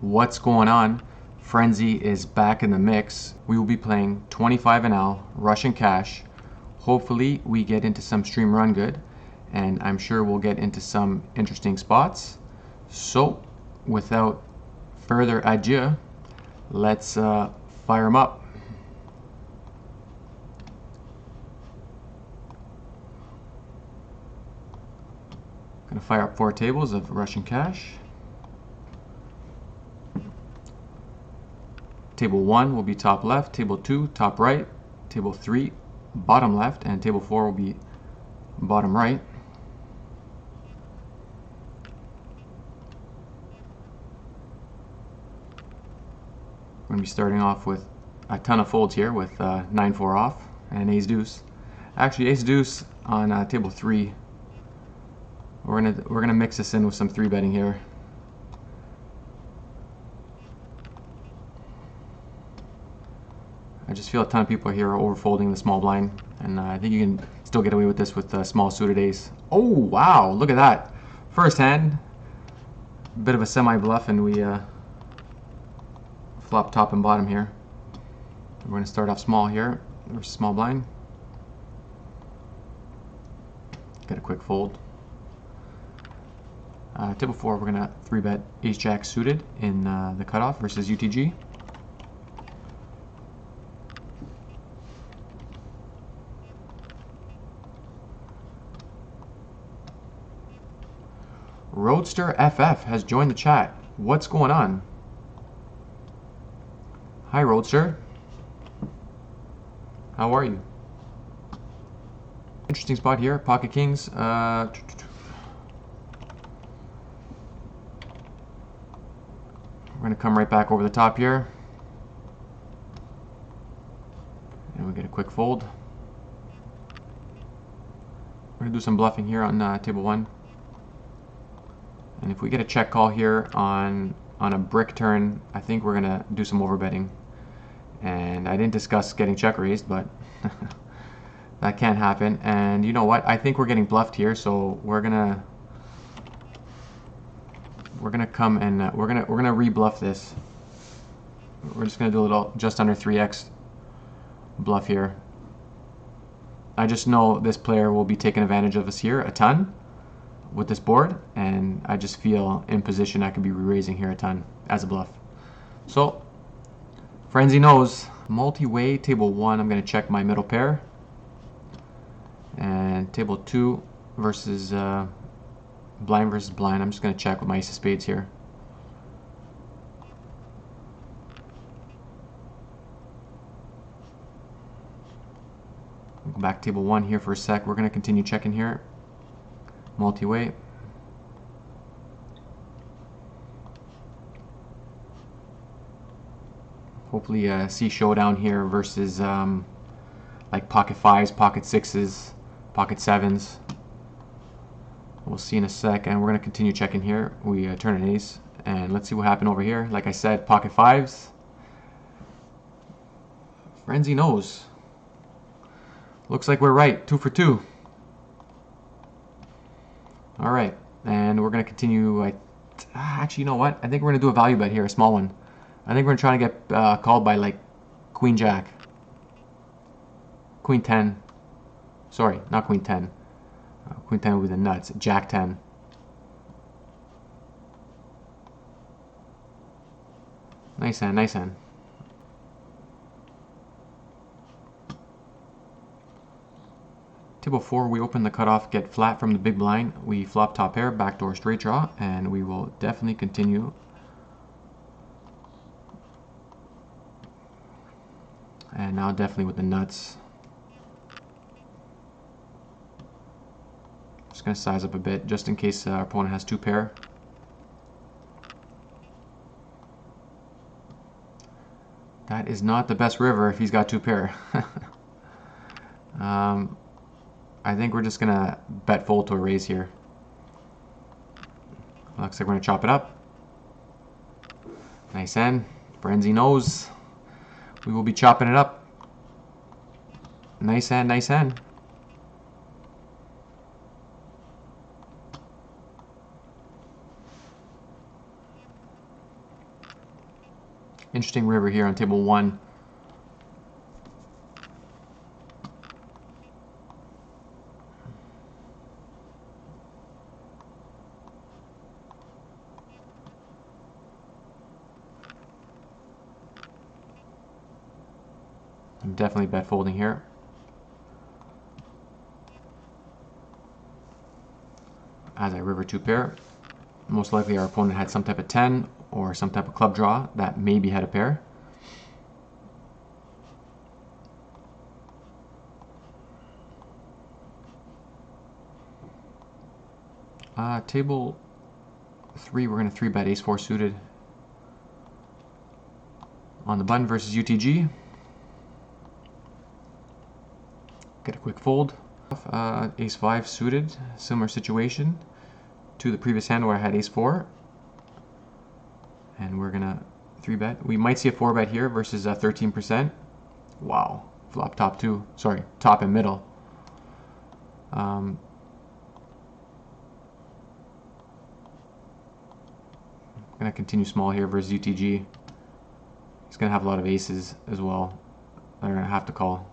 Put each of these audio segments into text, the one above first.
What's going on? Frenzy is back in the mix. We will be playing 25 NL Russian cash. Hopefully we get into some stream run good, and I'm sure we'll get into some interesting spots. So without further ado, let's fire them up. Gonna fire up 4 tables of Russian cash. Table 1 will be top left, table 2 top right, table 3 bottom left, and table 4 will be bottom right. We're going to be starting off with a ton of folds here with 9-4 off and ace deuce. Actually, ace deuce on table 3. We're gonna mix this in with some 3 betting here. I just feel a ton of people here are overfolding the small blind, and I think you can still get away with this with small suited ace. Oh wow, look at that! First hand, bit of a semi bluff, and we flop top and bottom here. We're going to start off small here versus small blind. Get a quick fold. Table 4, we're going to 3-bet ace-jack suited in the cutoff versus UTG. Roadster FF has joined the chat. What's going on? Hi, Roadster. How are you? Interesting spot here. Pocket kings. We're going to come right back over the top here. And we get a quick fold. We're going to do some bluffing here on table 1. And if we get a check call here on a brick turn, I think we're going to do some overbetting. And I didn't discuss getting check raised, but that can't happen. And you know what? I think we're getting bluffed here, so we're gonna come and we're gonna re-bluff this. We're just gonna do a little just under 3x bluff here. I just know this player will be taking advantage of us here a ton with this board, and I just feel in position I could be re-raising here a ton as a bluff. So Frenzy knows. Multi-way, table 1, I'm going to check my middle pair. And table 2 versus blind versus blind, I'm just going to check with my ace of spades here. Go back to table 1 here for a sec. We're going to continue checking here. Multi-way. Hopefully see showdown here versus like pocket 5s, pocket 6s, pocket 7s. We'll see in a sec, and we're going to continue checking here. We turn an ace, and let's see what happened over here. Like I said, pocket 5s. Frenzy knows. Looks like we're right, 2 for 2. All right, and we're going to continue. Actually, you know what? I think we're going to do a value bet here, a small one. I think we're going to try to get called by like Queen Jack. Queen 10. Sorry, not Queen 10. Queen 10 would be the nuts. Jack 10. Nice hand, nice hand. Table 4, we open the cutoff, get flat from the big blind. We flop top pair, backdoor straight draw, and we will definitely continue. And now definitely with the nuts. Just going to size up a bit just in case our opponent has 2 pair. That is not the best river if he's got 2 pair. I think we're just going to bet fold to a raise here. Looks like we're going to chop it up. Nice end. Frenzy knows. We will be chopping it up. Nice hand, nice hand. Interesting river here on table 1. I'm definitely bet folding here. As I river 2 pair. Most likely our opponent had some type of 10 or some type of club draw that maybe had a pair. Table 3, we're going to 3-bet ace-4 suited on the button versus UTG. Get a quick fold. Ace-5 suited, similar situation to the previous hand where I had ace-4. And we're going to 3-bet. We might see a 4-bet here versus 13%. Wow. Flop top 2. Sorry, top and middle. I'm going to continue small here versus UTG. He's going to have a lot of aces as well. They're going to have to call.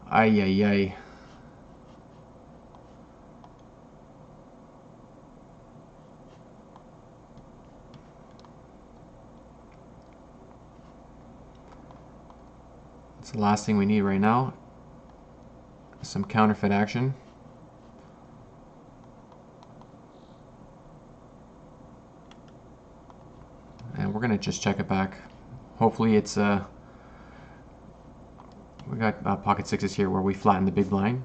Ay, ay, ay. It's the last thing we need right now. Some counterfeit action. And we're gonna just check it back. Hopefully it's we got pocket 6s here where we flatten the big blind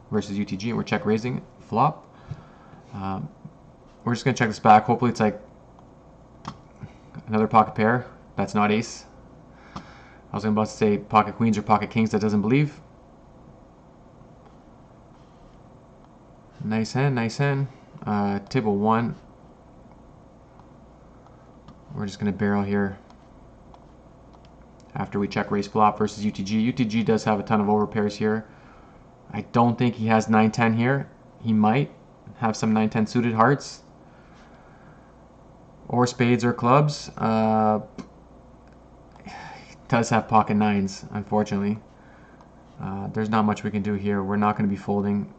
versus UTG, and we're check raising flop. We're just gonna check this back. Hopefully it's like another pocket pair. That's not ace. I was about to say pocket queens or pocket kings. That doesn't believe. Nice hand, nice hand. Table 1. We're just going to barrel here after we check raise flop versus UTG. UTG does have a ton of overpairs here. I don't think he has 9-10 here. He might have some 9-10 suited hearts or spades or clubs. Does have pocket 9s, unfortunately. There's not much we can do here. We're not going to be folding.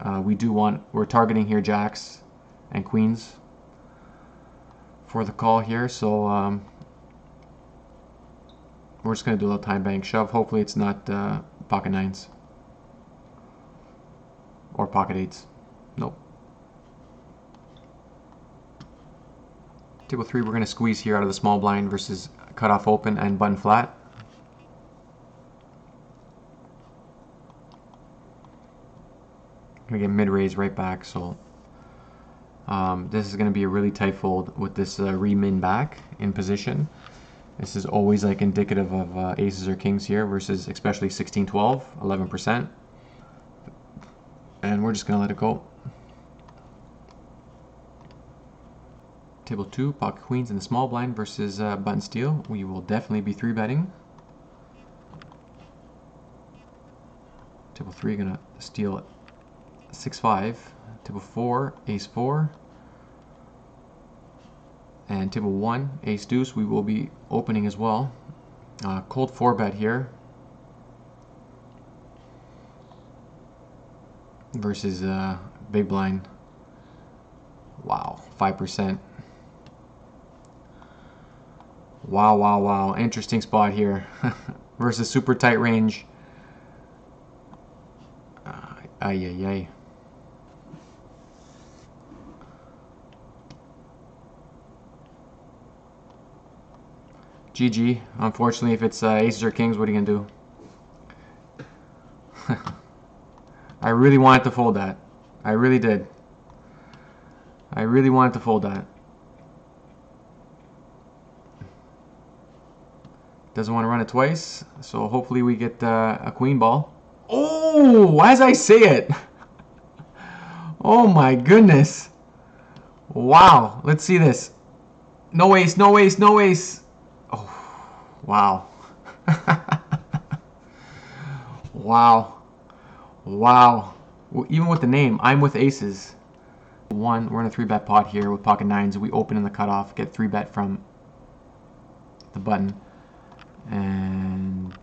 We're targeting here jacks and queens for the call here, so we're just going to do a little time bank shove. Hopefully it's not pocket 9s or pocket 8s. Nope. Table 3, we're going to squeeze here out of the small blind versus cut off open and button flat. Gonna get mid raise right back, so this is gonna be a really tight fold with this re-min back in position. This is always like indicative of aces or kings here versus especially 16-12, 11%. And we're just gonna let it go. Table 2, pocket queens in the small blind versus button steal. We will definitely be 3-betting. Table 3, gonna steal it. 6-5, table 4, ace 4, and table 1, ace deuce, we will be opening as well. Cold 4-bet here versus big blind. Wow, 5%. Wow, wow, wow, interesting spot here versus super tight range. Ay, ay, ay. GG. Unfortunately, if it's aces or kings, what are you going to do? I really wanted to fold that. I really did. I really wanted to fold that. Doesn't want to run it twice, so hopefully we get a queen ball. Oh, as I say it. Oh my goodness. Wow. Let's see this. No ace, no ace, no ace. Oh, wow. Wow. Wow. Well, even with the name, I'm with aces. We're in a 3-bet pot here with pocket 9s. We open in the cutoff, get 3-bet from the button. And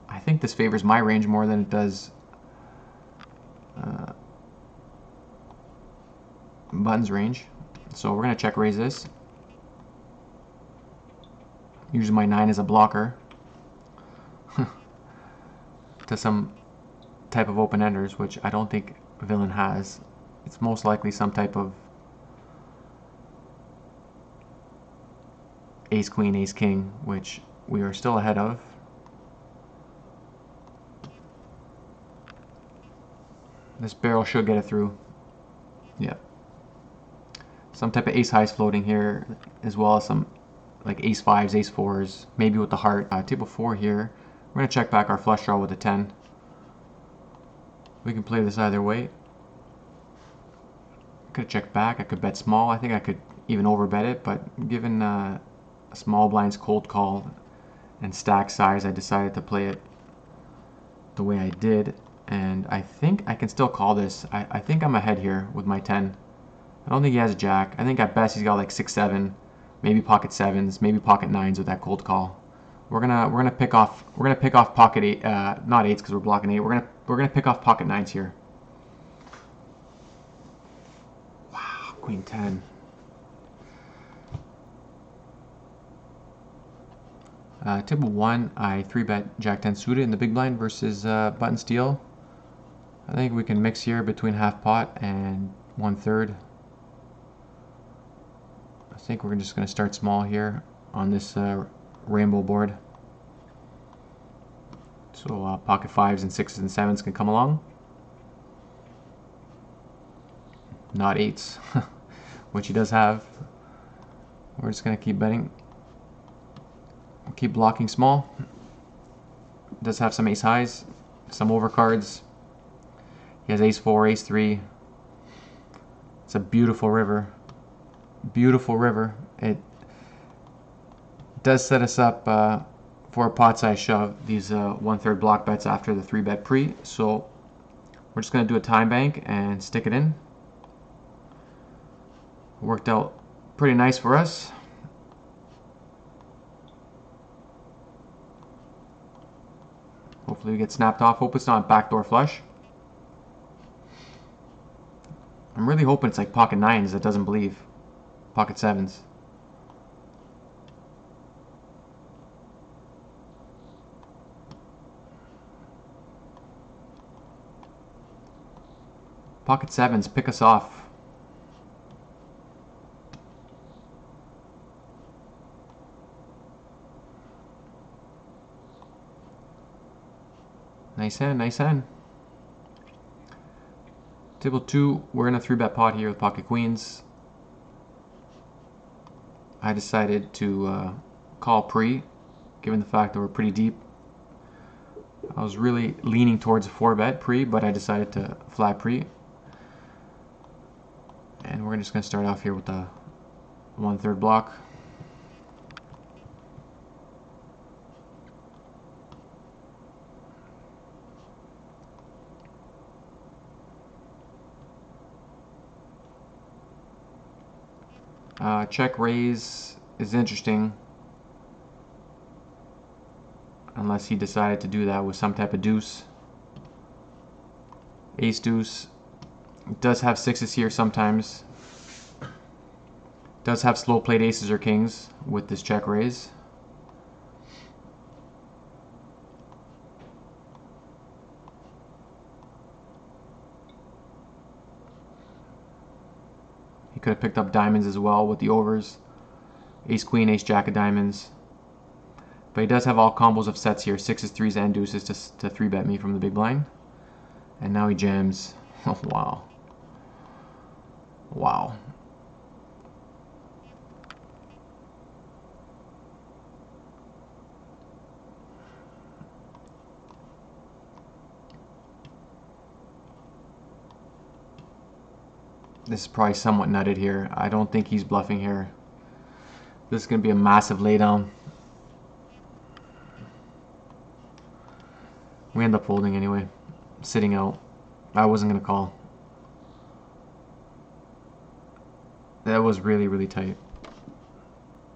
I think this favors my range more than it does Button's range. So we're going to check raise this. Using my 9 as a blocker to some type of open-enders, which I don't think Villain has. It's most likely some type of ace queen, ace king, which we are still ahead of. This barrel should get it through. Yep. Some type of ace highs floating here, as well as some like ace fives, ace fours, maybe with the heart. Table 4 here. We're going to check back our flush draw with a 10. We can play this either way. I could check back. I could bet small. I think I could even overbet it, but given a small blind's cold call and stack size, I decided to play it the way I did. And I think I can still call this. I think I'm ahead here with my 10. I don't think he has a jack. I think at best he's got like 6, 7, maybe pocket 7s, maybe pocket 9s with that cold call. We're gonna pick off pocket 8, not 8s because we're blocking 8. We're gonna pick off pocket 9s here. Wow, queen 10. Table 1, I 3-bet jack 10 suited in the big blind versus button steal. I think we can mix here between half pot and 1/3. I think we're just going to start small here on this rainbow board. So pocket 5s and 6s and 7s can come along. Not 8s, which he does have. We're just going to keep betting. We'll keep blocking small. Does have some ace highs, some overcards. He has ace 4, ace 3. It's a beautiful river. Beautiful river. It does set us up for a pot size shove. These 1/3 block bets after the 3-bet pre. So we're just going to do a time bank and stick it in. Worked out pretty nice for us. Hopefully we get snapped off. Hope it's not backdoor flush. I'm really hoping it's like pocket 9s that doesn't believe. Pocket 7s. Pocket 7s, pick us off. Nice hand, nice hand. Table 2, we're in a 3-bet pot here with pocket queens. I decided to call pre, given the fact that we're pretty deep. I was really leaning towards a 4-bet pre, but I decided to flat pre. And we're just going to start off here with a 1/3 block. Check raise is interesting, unless he decided to do that with some type of deuce. Ace deuce. It does have 6s here sometimes. Does have slow played aces or kings with this check raise. He could have picked up diamonds as well with the overs. Ace queen, ace jack of diamonds. But he does have all combos of sets here, 6s, 3s, and deuces to 3-bet me from the big blind. And now he jams. Oh, wow. Wow. This is probably somewhat nutted here. I don't think he's bluffing here. This is going to be a massive laydown. We end up folding anyway. Sitting out. I wasn't going to call. That was really, really tight.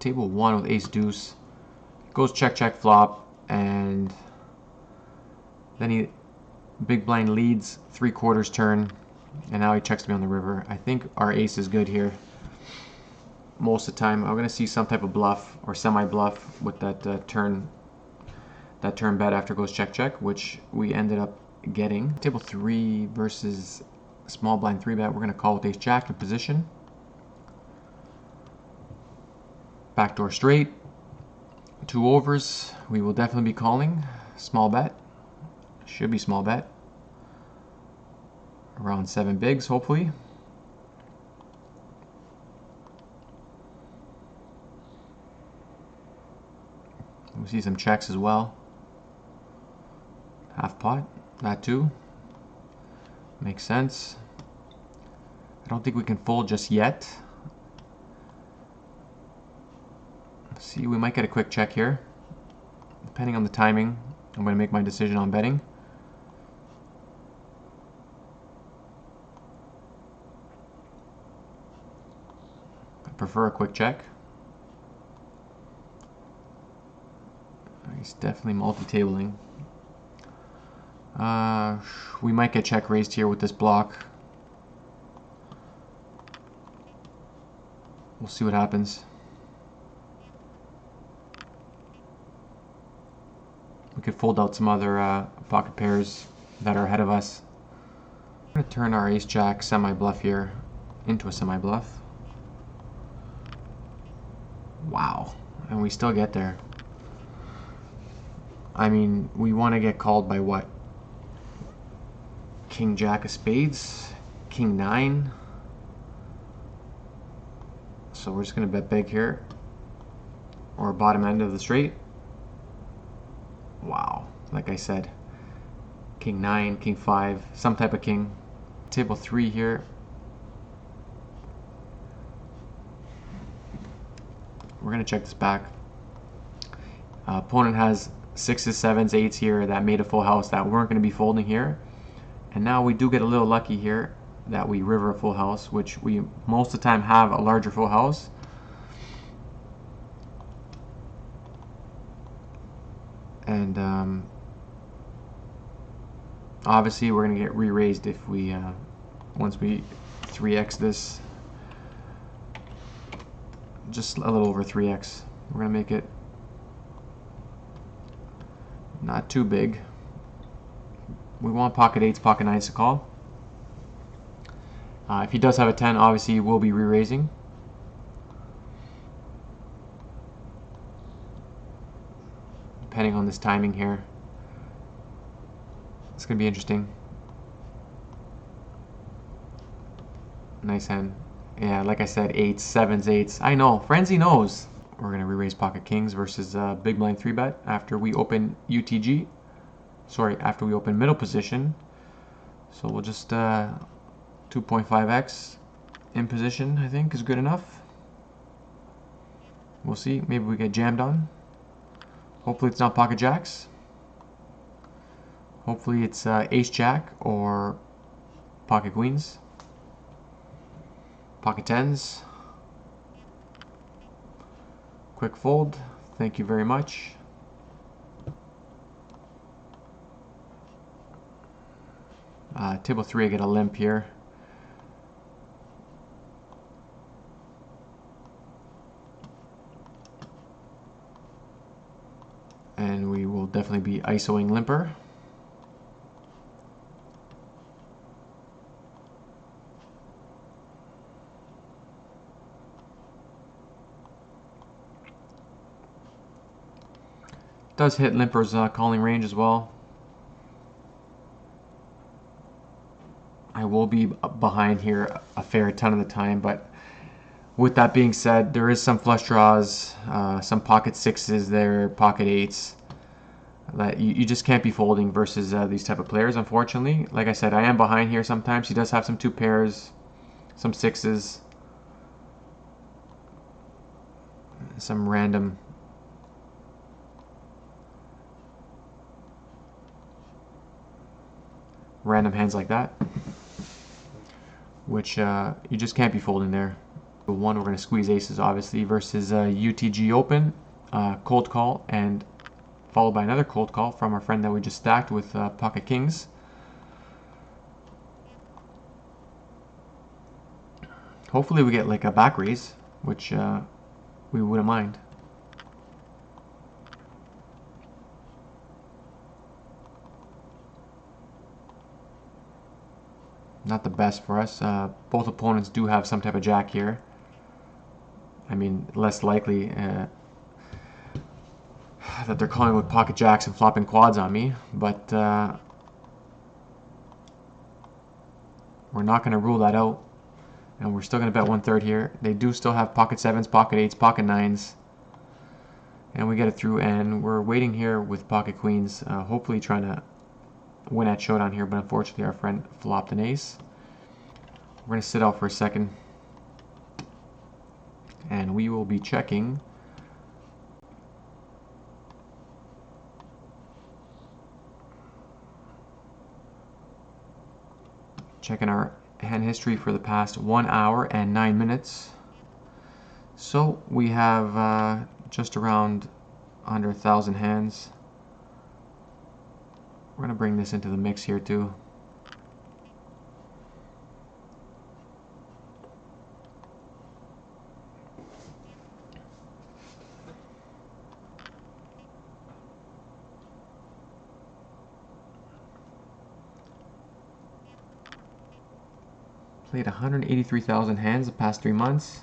table 1 with ace deuce. Goes check check flop, and then he big blind leads 3/4 turn, and now he checks me on the river. I think our ace is good here. Most of the time, I'm going to see some type of bluff or semi-bluff with that turn bet after goes check check, which we ended up getting. Table 3 versus small blind 3-bet. We're going to call with ace jack in position. Backdoor straight. 2 overs. We will definitely be calling. Small bet. Should be small bet. Around 7 bigs, hopefully. We see some checks as well. Half pot, that too. Makes sense. I don't think we can fold just yet. Let's see, we might get a quick check here. Depending on the timing, I'm going to make my decision on betting. I prefer a quick check. He's definitely multi-tabling. We might get check raised here with this block. We'll see what happens. We could fold out some other pocket pairs that are ahead of us. I'm going to turn our ace jack semi-bluff here into a semi-bluff. Wow, and we still get there. I mean, we want to get called by what? King jack of spades, king 9. So we're just going to bet big here, or bottom end of the straight. Wow, like I said, king 9, king 5, some type of king. Table 3 here. We're going to check this back. Opponent has 6s, 7s, 8s here that made a full house that weren't going to be folding here. And now we do get a little lucky here that we river a full house, which we most of the time have a larger full house. And obviously we're going to get re-raised if we, once we 3x this, just a little over 3x. We're going to make it not too big. We want pocket 8s, pocket 9s to call. If he does have a 10, obviously we'll be re-raising. Depending on this timing here. It's going to be interesting. Nice hand. Yeah, like I said, 8s, 7s, 8s. I know, Frenzy knows. We're going to re-raise pocket kings versus big blind 3-bet after we open UTG. Sorry, after we open middle position. So we'll just 2.5x in position, I think, is good enough. We'll see. Maybe we get jammed on. Hopefully it's not pocket jacks. Hopefully it's ace jack or pocket queens. Pocket 10s. Quick fold. Thank you very much. Table 3, I get a limp here. And we will definitely be ISOing limper. Does hit limper's calling range as well. I will be behind here a fair ton of the time, but with that being said, there is some flush draws, some pocket 6s there, pocket 8s that you just can't be folding versus these type of players, unfortunately. Like I said, I am behind here sometimes. He does have some 2 pairs, some 6s, some random hands like that, which you just can't be folding there. one. We're going to squeeze aces, obviously, versus UTG Open, cold call, and followed by another cold call from our friend that we just stacked with pocket kings. Hopefully we get like a back raise, which we wouldn't mind. Not the best for us. Both opponents do have some type of jack here. I mean, less likely that they're calling with pocket jacks and flopping quads on me, but we're not going to rule that out. And we're still going to bet 1/3 here. They do still have pocket sevens, pocket eights, pocket nines. And we get it through, and we're waiting here with pocket queens, hopefully trying to win at showdown here, but unfortunately our friend flopped an ace. We're going to sit out for a second, and we will be checking our hand history for the past 1 hour and 9 minutes. So we have just around under 1,000 hands. We're going to bring this into the mix here too. Played 183,000 hands the past 3 months.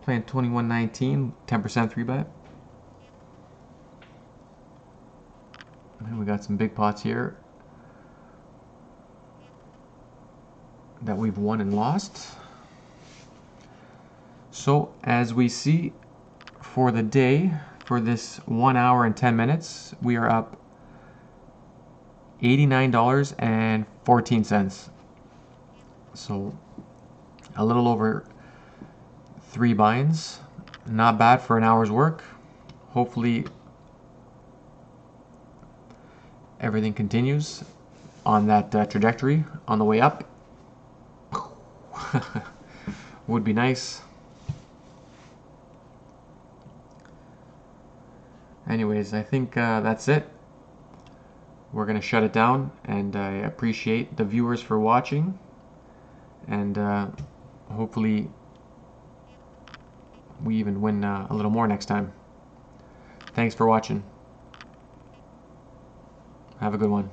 Playing 2119, 10% 3-bet. And we got some big pots here that we've won and lost. So as we see for the day, for this 1 hour and 10 minutes, we are up $89.14. So a little over 3 binds. Not bad for an hour's work. Hopefully everything continues on that trajectory on the way up. Would be nice. Anyways, I think that's it. We're going to shut it down, and I appreciate the viewers for watching. And hopefully we even win a little more next time. Thanks for watching. Have a good one.